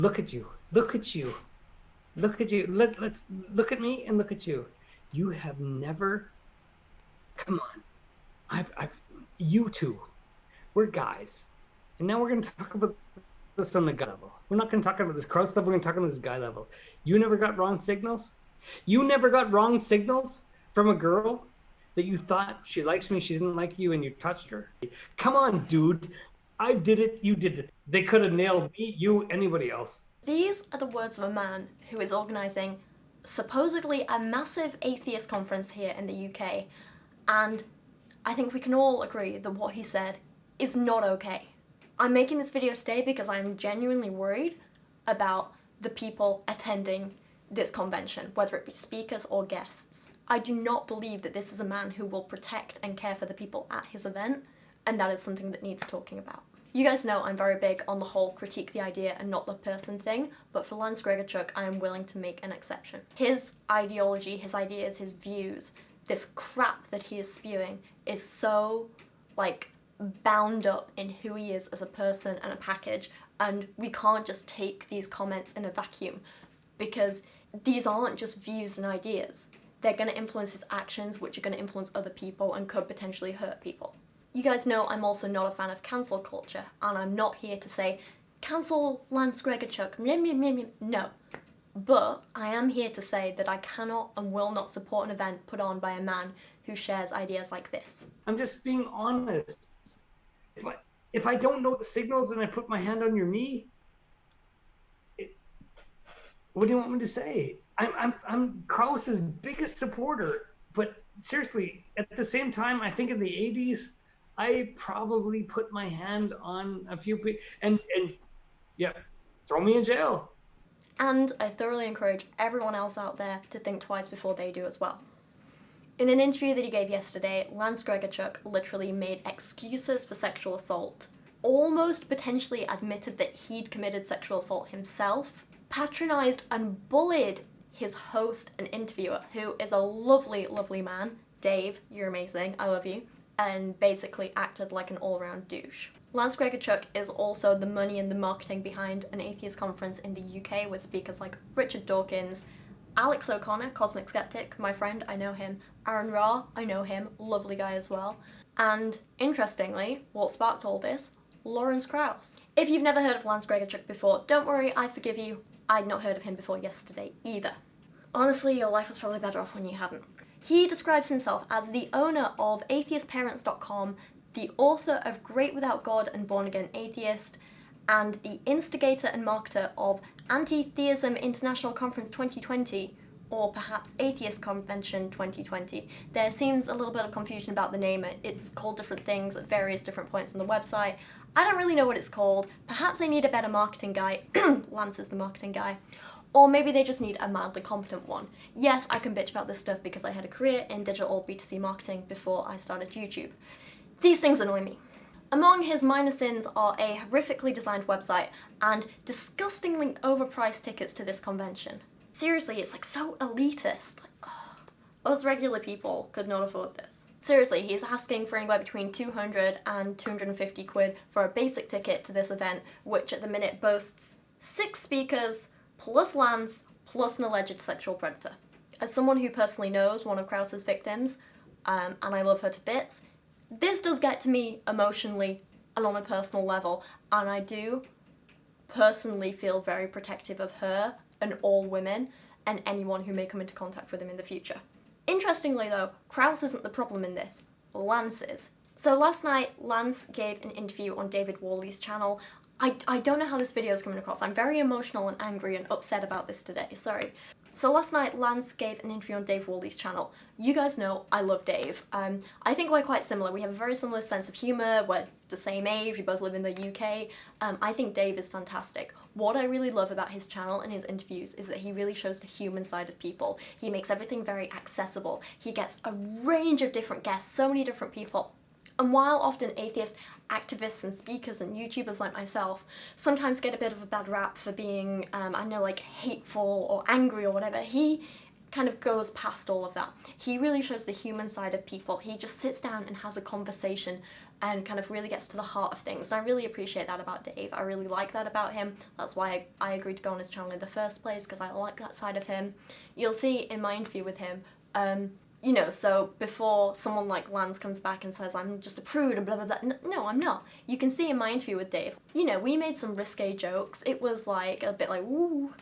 Look at you. Look at you. Look at you. Let's look at me and look at you. You have never. Come on. You two. We're guys, and now we're going to talk about this on the guy level. We're not going to talk about this cross level. We're going to talk about this guy level. You never got wrong signals. You never got wrong signals from a girl that you thought she likes me, she didn't like you, and you touched her. Come on, dude. I did it. You did it. They could have nailed me, you, anybody else. These are the words of a man who is organising supposedly a massive atheist conference here in the UK, and I think we can all agree that what he said is not okay. I'm making this video today because I'm genuinely worried about the people attending this convention, whether it be speakers or guests. I do not believe that this is a man who will protect and care for the people at his event, and that is something that needs talking about. You guys know I'm very big on the whole critique the idea and not the person thing, but for Lance Gregorchuk, I am willing to make an exception. His ideology, his ideas, his views, this crap that he is spewing is so, bound up in who he is as a person and a package, and we can't just take these comments in a vacuum, because these aren't just views and ideas. They're going to influence his actions, which are going to influence other people and could potentially hurt people. You guys know I'm also not a fan of cancel culture, and I'm not here to say, cancel Lance Gregorchuk, no. But I am here to say that I cannot and will not support an event put on by a man who shares ideas like this. I'm just being honest. If I don't know the signals and I put my hand on your knee, what do you want me to say? I'm Krause's biggest supporter, but seriously, at the same time, I think in the 80s, I probably put my hand on a few people, and yeah, throw me in jail. And I thoroughly encourage everyone else out there to think twice before they do as well. In an interview that he gave yesterday, Lance Gregorchuk literally made excuses for sexual assault, almost potentially admitted that he'd committed sexual assault himself, patronised and bullied his host and interviewer, who is a lovely, lovely man. Dave, you're amazing, I love you. And basically acted like an all-round douche. Lance Gregorchuk is also the money and the marketing behind an atheist conference in the UK with speakers like Richard Dawkins, Alex O'Connor, Cosmic Skeptic, my friend, I know him, Aaron Ra, I know him, lovely guy as well. And interestingly, what sparked all this? Lawrence Krauss. If you've never heard of Lance Gregorchuk before, don't worry, I forgive you. I'd not heard of him before yesterday either. Honestly, your life was probably better off when you hadn't. He describes himself as the owner of atheistparents.com, the author of Great Without God and Born Again Atheist, and the instigator and marketer of Anti-Theism International Conference 2020, or perhaps Atheist Convention 2020. There seems a little bit of confusion about the name. It's called different things at various different points on the website. I don't really know what it's called. Perhaps they need a better marketing guy. Lance is the marketing guy. Or maybe they just need a mildly competent one. Yes, I can bitch about this stuff because I had a career in digital B2C marketing before I started YouTube. These things annoy me. Among his minor sins are a horrifically designed website and disgustingly overpriced tickets to this convention. Seriously, it's so elitist. Us regular people could not afford this. Seriously, he's asking for anywhere between 200 and 250 quid for a basic ticket to this event, which at the minute boasts 6 speakers, plus Lance, plus an alleged sexual predator. As someone who personally knows one of Krause's victims, and I love her to bits, this does get to me emotionally and on a personal level, and I do personally feel very protective of her and all women and anyone who may come into contact with him in the future. Interestingly though, Krause isn't the problem in this, Lance is. So last night, Lance gave an interview on David Worley's channel. I don't know how this video is coming across. I'm very emotional and angry and upset about this today, sorry. So last night, Lance gave an interview on Dave Worley's channel. You guys know I love Dave. I think we're quite similar. We have a very similar sense of humour, we're the same age, we both live in the UK. I think Dave is fantastic. What I really love about his channel and his interviews is that he really shows the human side of people. He makes everything very accessible. He gets a range of different guests, so many different people. And while often atheist activists and speakers and YouTubers like myself sometimes get a bit of a bad rap for being, hateful or angry or whatever, he kind of goes past all of that. He really shows the human side of people. He just sits down and has a conversation and kind of really gets to the heart of things. And I really appreciate that about Dave. I really like that about him. That's why I agreed to go on his channel in the first place, because I like that side of him. You'll see in my interview with him, you know, so before someone like Lance comes back and says, I'm just a prude and blah, blah, blah. No, I'm not. You can see in my interview with Dave, you know, we made some risque jokes. It was like a bit like, woo.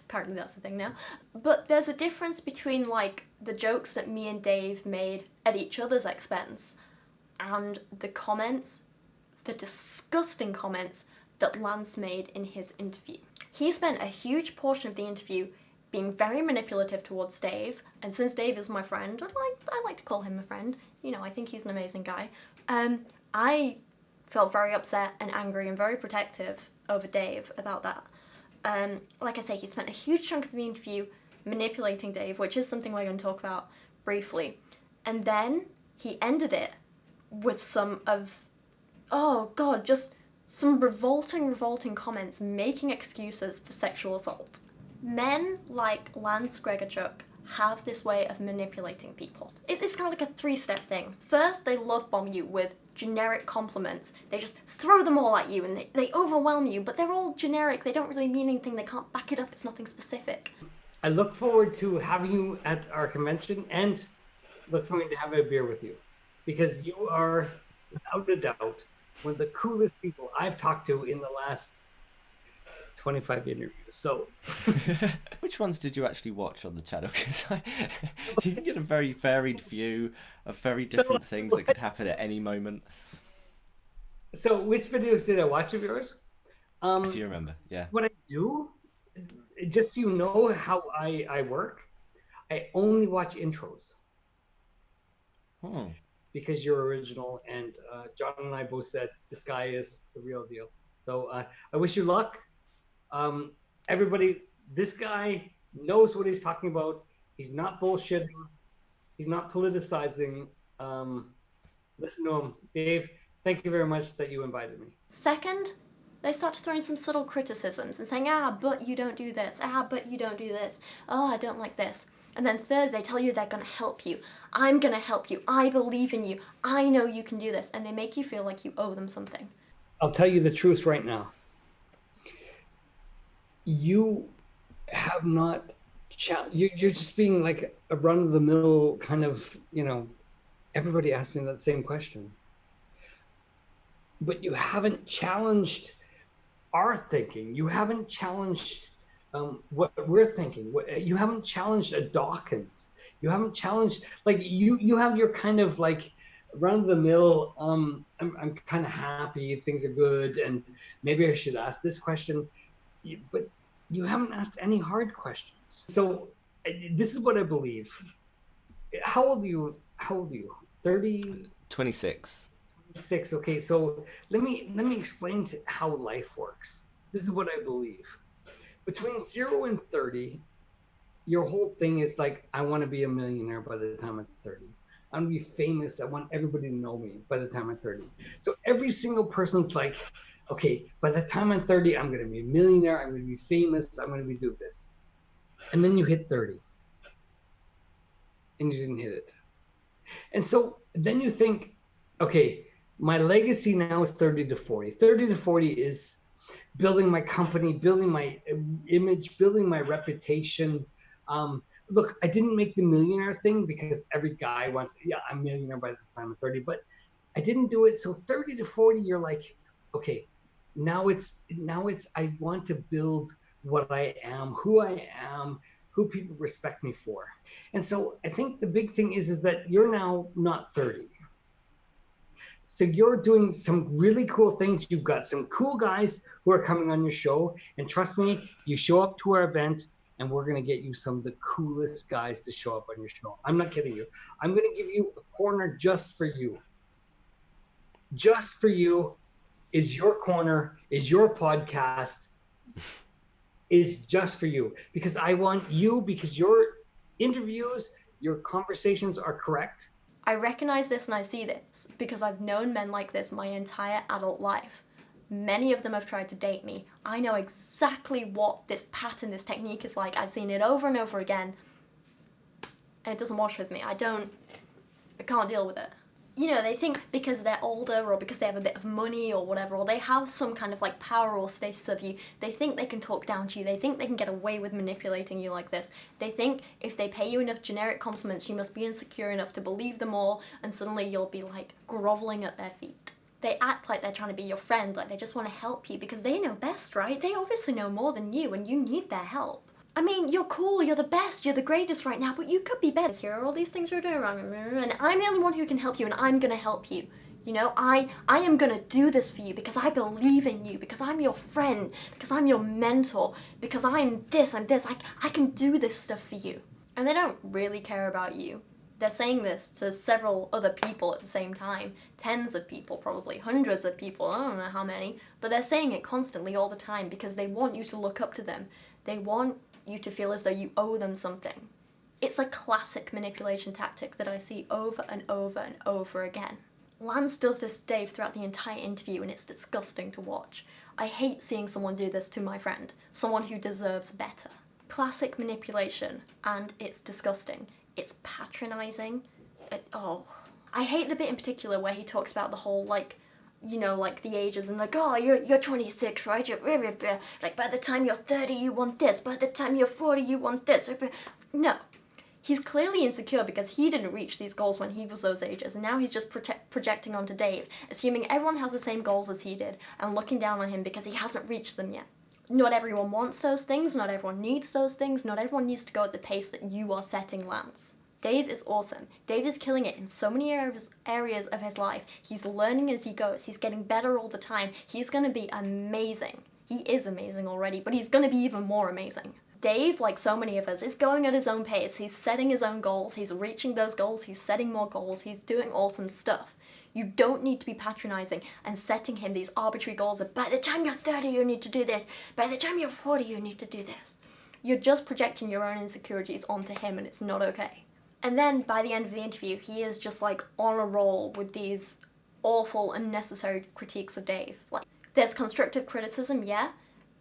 Apparently that's the thing now. But there's a difference between like the jokes that me and Dave made at each other's expense and the comments, the disgusting comments that Lance made in his interview. He spent a huge portion of the interview being very manipulative towards Dave, and since Dave is my friend, I like to call him a friend. You know, I think he's an amazing guy. I felt very upset and angry and very protective over Dave about that. Like I say, he spent a huge chunk of the interview manipulating Dave, which is something we're going to talk about briefly. And then he ended it with some of, oh God, just some revolting comments, making excuses for sexual assault. Men like Lance Gregorchuk have this way of manipulating people. It's kind of like a three-step thing. First, they love bomb you with generic compliments. They just throw them all at you and they overwhelm you, but they're all generic. They don't really mean anything. They can't back it up. It's nothing specific. I look forward to having you at our convention and look forward to having a beer with you, because you are, without a doubt, one of the coolest people I've talked to in the last 25 interviews. So which ones did you actually watch on the channel? Because you can get a very varied view of very different things that could happen at any moment. So which videos did I watch of yours? If you remember, yeah. What I do, just so you know how I work, I only watch intros. Because you're original, and John and I both said this guy is the real deal. So I wish you luck. Everybody, this guy knows what he's talking about. He's not bullshitting. He's not politicizing. Listen to him. Dave, thank you very much that you invited me. Second, they start to throw in some subtle criticisms and saying, but you don't do this. But you don't do this. Oh, I don't like this. And then third, they tell you they're going to help you. I'm going to help you. I believe in you. I know you can do this. And they make you feel like you owe them something. I'll tell you the truth right now. You have not, you're just being like a run-of-the-mill kind of, you know, everybody asks me that same question. But you haven't challenged our thinking. You haven't challenged what we're thinking. You haven't challenged a Dawkins. You haven't challenged, like, you have your kind of like run-of-the-mill, I'm kind of happy, things are good, and maybe I should ask this question. But you haven't asked any hard questions. So this is what I believe. How old are you? 30? 26. 26. Okay, so let me explain how life works. This is what I believe. Between 0 and 30, your whole thing is like, I want to be a millionaire by the time I'm 30. I want to be famous. I want everybody to know me by the time I'm 30. So every single person's like, okay, by the time I'm 30, I'm going to be a millionaire. I'm going to be famous. I'm going to do this. And then you hit 30 and you didn't hit it. And so then you think, okay, my legacy now is 30 to 40. 30 to 40 is building my company, building my image, building my reputation. Look, I didn't make the millionaire thing because every guy wants, I'm a millionaire by the time I'm 30, but I didn't do it. So 30 to 40, you're like, okay, now it's I want to build what I am, who people respect me for. And so I think the big thing is that you're now not 30. So you're doing some really cool things. You've got some cool guys who are coming on your show, and trust me, you show up to our event and we're going to get you some of the coolest guys to show up on your show. I'm not kidding you. I'm going to give you a corner just for you. Just for you. Is your corner, is your podcast, is just for you. Because I want you, because your interviews, your conversations are correct. I recognize this and I see this because I've known men like this my entire adult life. Many of them have tried to date me. I know exactly what this pattern, this technique is like. I've seen it over and over again. And it doesn't wash with me. I can't deal with it. You know, they think because they're older or because they have a bit of money or whatever, or they have some kind of like power or status of you, they think they can talk down to you, they think they can get away with manipulating you like this. They think if they pay you enough generic compliments, you must be insecure enough to believe them all, and suddenly you'll be like groveling at their feet. They act like they're trying to be your friend, like they just want to help you because they know best, right? They obviously know more than you and you need their help. I mean, you're cool, you're the best, you're the greatest right now, but you could be better. Here are all these things you're doing wrong, and I'm the only one who can help you, and I'm gonna help you. You know, I am gonna do this for you because I believe in you, because I'm your friend, because I'm your mentor, because I'm this, I can do this stuff for you. And they don't really care about you. They're saying this to several other people at the same time. Tens of people, probably. Hundreds of people, I don't know how many. But they're saying it constantly all the time because they want you to look up to them. They want you to feel as though you owe them something. It's a classic manipulation tactic that I see over and over and over again. Lance does this to Dave throughout the entire interview, and it's disgusting to watch. I hate seeing someone do this to my friend, someone who deserves better. Classic manipulation, and it's disgusting. It's patronising. I hate the bit in particular where he talks about the whole, like, you know, like the ages and like, oh, you're 26, right? Like, by the time you're 30, you want this. By the time you're 40, you want this. No. He's clearly insecure because he didn't reach these goals when he was those ages, and now he's just projecting onto Dave, assuming everyone has the same goals as he did, and looking down on him because he hasn't reached them yet. Not everyone wants those things, not everyone needs those things, not everyone needs to go at the pace that you are setting, Lance. Dave is awesome. Dave is killing it in so many areas of his life. He's learning as he goes. He's getting better all the time. He's going to be amazing. He is amazing already, but he's going to be even more amazing. Dave, like so many of us, is going at his own pace. He's setting his own goals. He's reaching those goals. He's setting more goals. He's doing awesome stuff. You don't need to be patronising and setting him these arbitrary goals of, by the time you're 30, you need to do this. By the time you're 40, you need to do this. You're just projecting your own insecurities onto him, and it's not okay. And then, by the end of the interview, he is just, like, on a roll with these awful, unnecessary critiques of Dave. Like, there's constructive criticism, yeah,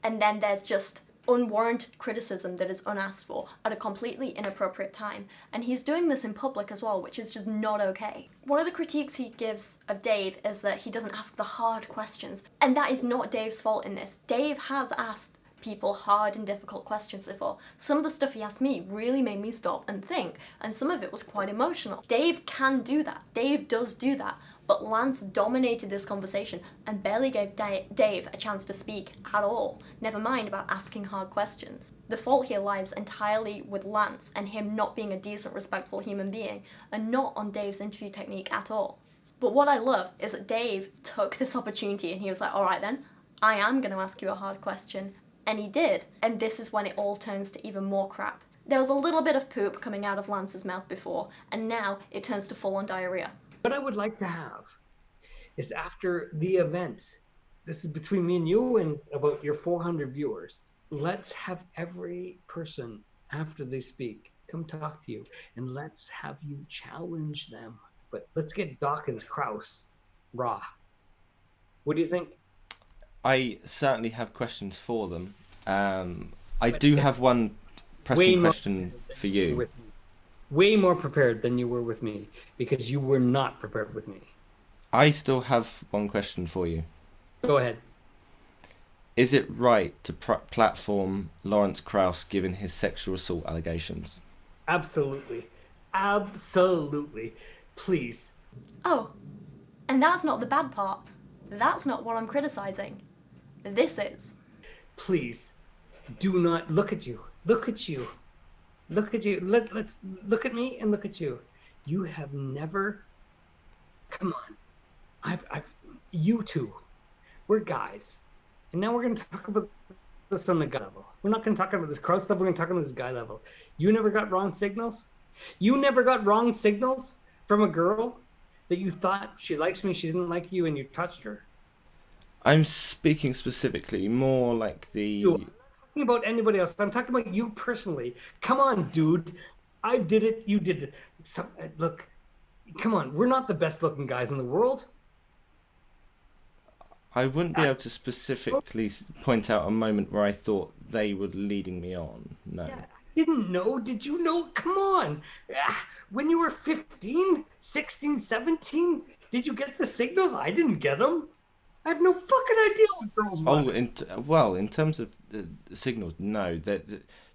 and then there's just unwarranted criticism that is unasked for at a completely inappropriate time. And he's doing this in public as well, which is just not okay. One of the critiques he gives of Dave is that he doesn't ask the hard questions. And that is not Dave's fault in this. Dave has asked people hard and difficult questions before. Some of the stuff he asked me really made me stop and think, and some of it was quite emotional. Dave can do that. Dave does do that. But Lance dominated this conversation and barely gave Dave a chance to speak at all, never mind about asking hard questions. The fault here lies entirely with Lance and him not being a decent, respectful human being, and not on Dave's interview technique at all. But what I love is that Dave took this opportunity and he was like, alright then, I am going to ask you a hard question. And he did, and this is when it all turns to even more crap. There was a little bit of poop coming out of Lance's mouth before, and now it turns to full-on diarrhea. What I would like to have is after the event, this is between me and you and about your 400 viewers, let's have every person after they speak come talk to you, and let's have you challenge them. But let's get Dawkins Krause raw. What do you think? I certainly have questions for them. I do have one pressing question for you. Way more prepared than you were with me, because you were not prepared with me. I still have one question for you. Go ahead. Is it right to platform Lawrence Krauss given his sexual assault allegations? Absolutely. Absolutely. Please. Oh, and that's not the bad part. That's not what I'm criticising. This is. Please, do not look at you. Look at you. Look at you. Let's look at me and look at you. You have never. Come on. You two. We're guys, and now we're going to talk about this on the guy level. We're not going to talk about this cross level. We're going to talk about this guy level. You never got wrong signals. You never got wrong signals from a girl that you thought she likes me, she didn't like you, and you touched her. I'm speaking specifically more like the. I'm not talking about anybody else. I'm talking about you personally. Come on, dude. I did it. You did it. Look, come on. We're not the best looking guys in the world. I wouldn't be able to specifically point out a moment where I thought they were leading me on. No. Yeah, I didn't know. Did you know? Come on. when you were 15, 16, 17? Did you get the signals? I didn't get them. I have no fucking idea what girls want. In terms of the signals, no.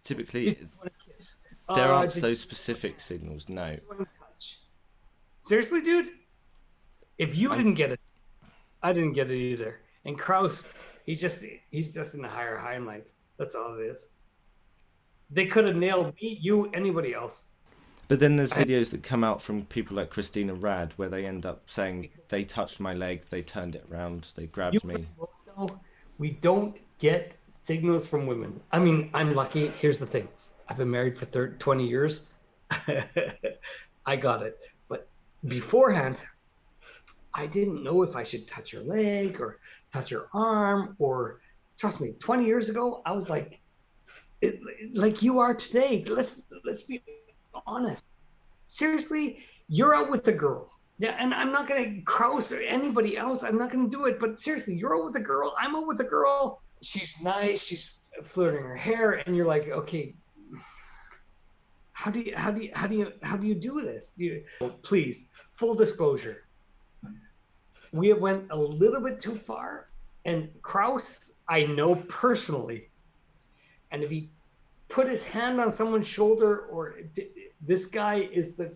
Typically, Did you want to kiss? there aren't Did those specific signals, no. you want to touch? Seriously, dude? If you didn't get it, I didn't get it either. And Kraus, he's just in the higher highlight. That's all it is. They could have nailed me, you, anybody else. But then there's videos that come out from people like Christina Rad where they end up saying they touched my leg, they turned it around, they grabbed me. We don't get signals from women. I mean, I'm lucky. Here's the thing. I've been married for 20 years. I got it. But beforehand, I didn't know if I should touch her leg or touch her arm, or trust me, 20 years ago, I was like you are today. Let's be honest. Seriously, you're out with the girl. Yeah, and I'm not going to Kraus or anybody else. I'm not going to do it. But seriously, you're out with a girl. I'm out with a girl. She's nice. She's flirting her hair, and you're like, okay, how do you do this? Please, full disclosure. We have went a little bit too far, and Kraus, I know personally, and if he put his hand on someone's shoulder, or this guy is the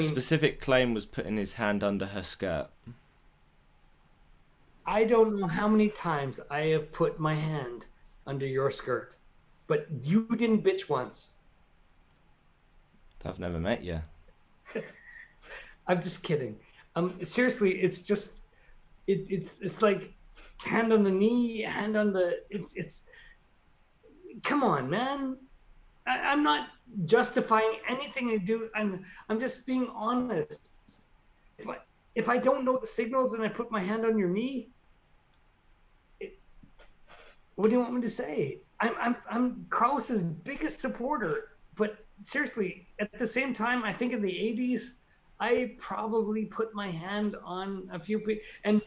specific claim was putting his hand under her skirt. I don't know how many times I have put my hand under your skirt, but you didn't bitch once. I've never met you. I'm just kidding. Seriously, it's just it's like hand on the knee, hand on the it's come on, man. I'm not justifying anything to do. I'm just being honest. If I don't know the signals and I put my hand on your knee, what do you want me to say? I'm Kraus's biggest supporter, but seriously, at the same time, I think in the 80s, I probably put my hand on a few people, and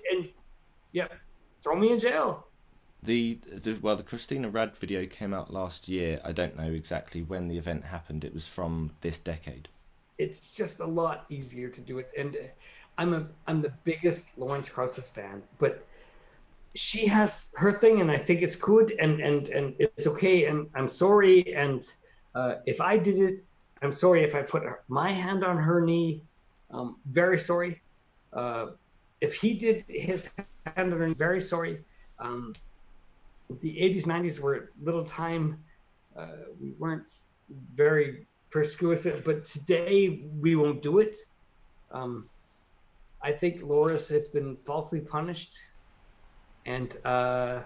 yeah, throw me in jail. The Christina Rad video came out last year. I don't know exactly when the event happened. It was from this decade. It's just a lot easier to do it, and I'm the biggest Lawrence Krauss fan, but she has her thing, and I think it's good, and it's okay, and I'm sorry, and if I did it, I'm sorry. If I put my hand on her knee, very sorry. If he did his hand on her knee, very sorry. The 80s, 90s were a little time. We weren't very persuasive, but today we won't do it. I think Loris has been falsely punished. And I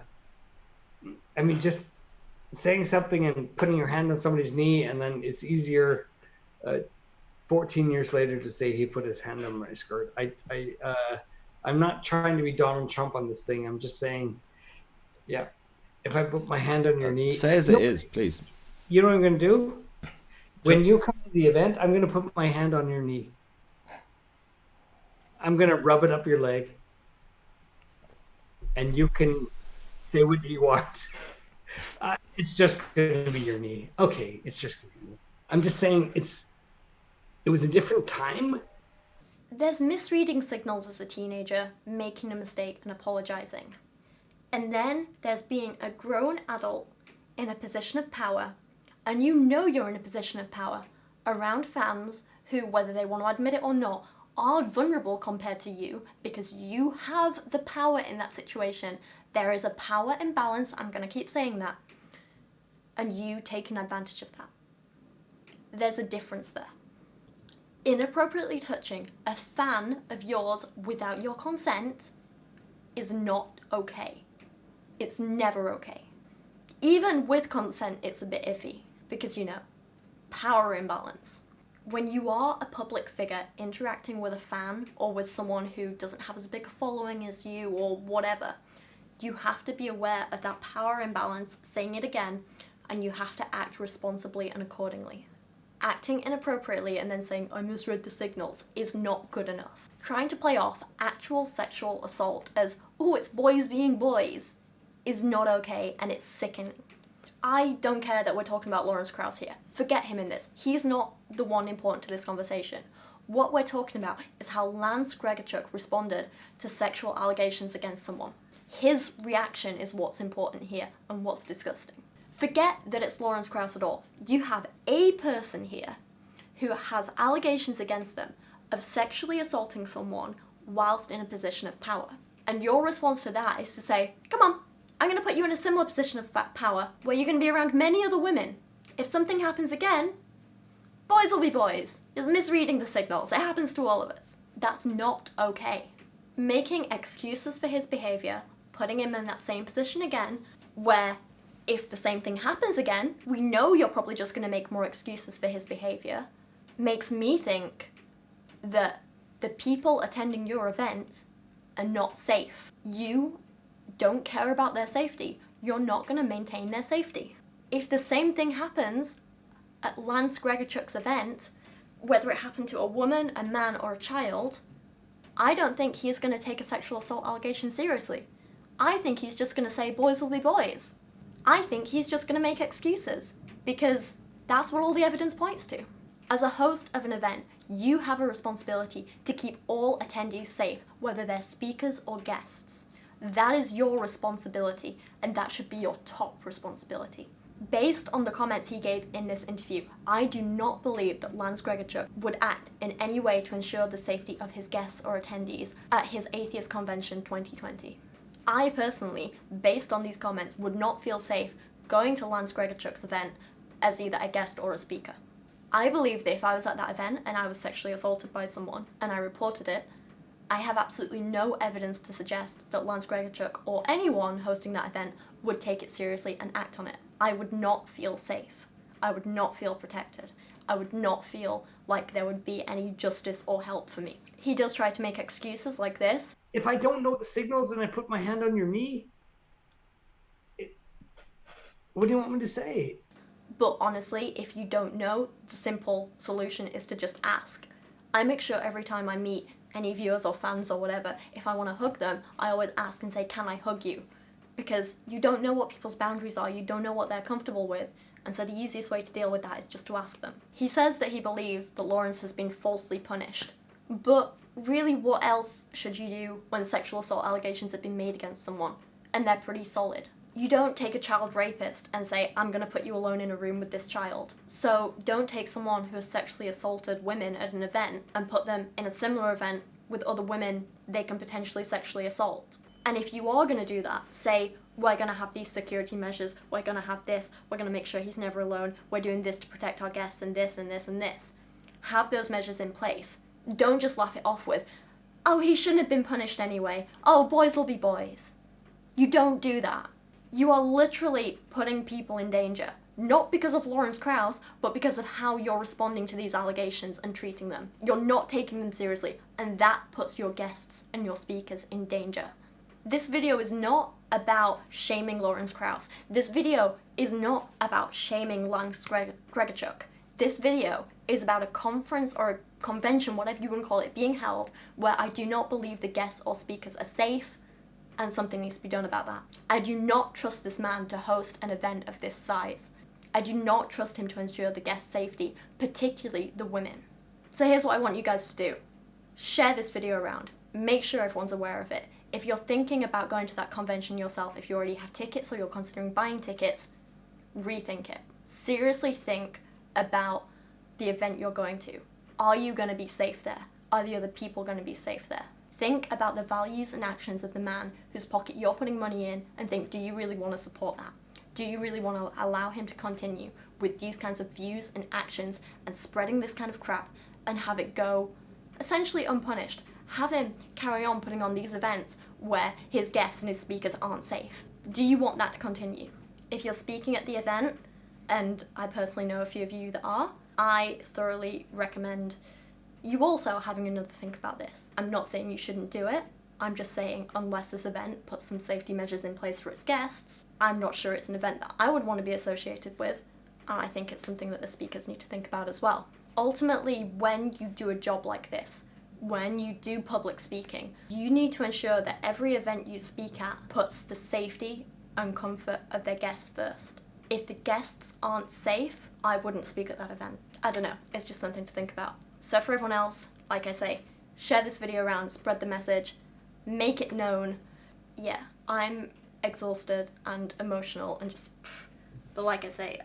mean, just saying something and putting your hand on somebody's knee, and then it's easier 14 years later to say he put his hand on my skirt. I'm not trying to be Donald Trump on this thing. I'm just saying, yeah, if I put my hand on your knee. Say as it is, please. You know what I'm going to do? When you come to the event, I'm going to put my hand on your knee. I'm going to rub it up your leg. And you can say what you want. It's just going to be your knee. Okay, it's just going to be. I'm just saying it was a different time. There's misreading signals as a teenager, making a mistake and apologising. And then there's being a grown adult in a position of power, and you know you're in a position of power, around fans who, whether they want to admit it or not, are vulnerable compared to you because you have the power in that situation. There is a power imbalance, I'm going to keep saying that, and you taking advantage of that. There's a difference there. Inappropriately touching a fan of yours without your consent is not okay. It's never okay. Even with consent, it's a bit iffy because, you know, power imbalance. When you are a public figure interacting with a fan or with someone who doesn't have as big a following as you or whatever, you have to be aware of that power imbalance, saying it again, and you have to act responsibly and accordingly. Acting inappropriately and then saying, I misread the signals, is not good enough. Trying to play off actual sexual assault as, oh, it's boys being boys, is not okay, and it's sickening. I don't care that we're talking about Lawrence Krauss here. Forget him in this. He's not the one important to this conversation. What we're talking about is how Lance Gregorchuk responded to sexual allegations against someone. His reaction is what's important here and what's disgusting. Forget that it's Lawrence Krauss at all. You have a person here who has allegations against them of sexually assaulting someone whilst in a position of power. And your response to that is to say, come on, I'm going to put you in a similar position of power where you're going to be around many other women. If something happens again, boys will be boys. Just misreading the signals. It happens to all of us. That's not okay. Making excuses for his behaviour, putting him in that same position again, where if the same thing happens again, we know you're probably just going to make more excuses for his behaviour, makes me think that the people attending your event are not safe. You don't care about their safety. You're not going to maintain their safety. If the same thing happens at Lance Gregorchuk's event, whether it happened to a woman, a man, or a child, I don't think he's going to take a sexual assault allegation seriously. I think he's just going to say boys will be boys. I think he's just going to make excuses, because that's what all the evidence points to. As a host of an event, you have a responsibility to keep all attendees safe, whether they're speakers or guests. That is your responsibility, and that should be your top responsibility. Based on the comments he gave in this interview, I do not believe that Lance Gregorchuk would act in any way to ensure the safety of his guests or attendees at his Atheist Convention 2020. I personally, based on these comments, would not feel safe going to Lance Gregorchuk's event as either a guest or a speaker. I believe that if I was at that event and I was sexually assaulted by someone and I reported it, I have absolutely no evidence to suggest that Lance Gregorchuk or anyone hosting that event would take it seriously and act on it. I would not feel safe. I would not feel protected. I would not feel like there would be any justice or help for me. He does try to make excuses like this. If I don't know the signals and I put my hand on your knee, what do you want me to say? But honestly, if you don't know, the simple solution is to just ask. I make sure every time I meet any viewers or fans or whatever, if I want to hug them, I always ask and say, can I hug you? Because you don't know what people's boundaries are, you don't know what they're comfortable with, and so the easiest way to deal with that is just to ask them. He says that he believes that Lawrence has been falsely punished, but really what else should you do when sexual assault allegations have been made against someone, and they're pretty solid? You don't take a child rapist and say, I'm going to put you alone in a room with this child. So don't take someone who has sexually assaulted women at an event and put them in a similar event with other women they can potentially sexually assault. And if you are going to do that, say, we're going to have these security measures, we're going to have this, we're going to make sure he's never alone, we're doing this to protect our guests and this and this and this. Have those measures in place. Don't just laugh it off with, oh, he shouldn't have been punished anyway. Oh, boys will be boys. You don't do that. You are literally putting people in danger, not because of Lawrence Krauss, but because of how you're responding to these allegations and treating them. You're not taking them seriously, and that puts your guests and your speakers in danger. This video is not about shaming Lawrence Krauss. This video is not about shaming Lance Gregorchuk. This video is about a conference or a convention, whatever you want to call it, being held where I do not believe the guests or speakers are safe, and something needs to be done about that. I do not trust this man to host an event of this size. I do not trust him to ensure the guest safety, particularly the women. So here's what I want you guys to do. Share this video around. Make sure everyone's aware of it. If you're thinking about going to that convention yourself, if you already have tickets or you're considering buying tickets, rethink it. Seriously think about the event you're going to. Are you going to be safe there? Are the other people going to be safe there? Think about the values and actions of the man whose pocket you're putting money in and think, do you really want to support that? Do you really want to allow him to continue with these kinds of views and actions and spreading this kind of crap and have it go essentially unpunished? Have him carry on putting on these events where his guests and his speakers aren't safe? Do you want that to continue? If you're speaking at the event, and I personally know a few of you that are, I thoroughly recommend you also having another think about this. I'm not saying you shouldn't do it. I'm just saying unless this event puts some safety measures in place for its guests, I'm not sure it's an event that I would want to be associated with. And I think it's something that the speakers need to think about as well. Ultimately, when you do a job like this, when you do public speaking, you need to ensure that every event you speak at puts the safety and comfort of their guests first. If the guests aren't safe, I wouldn't speak at that event. I don't know, it's just something to think about. So for everyone else, like I say, share this video around, spread the message, make it known. Yeah, I'm exhausted and emotional and just, but like I say,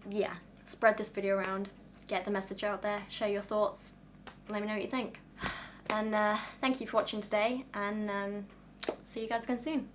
yeah, spread this video around, get the message out there, share your thoughts, let me know what you think. And thank you for watching today, and see you guys again soon.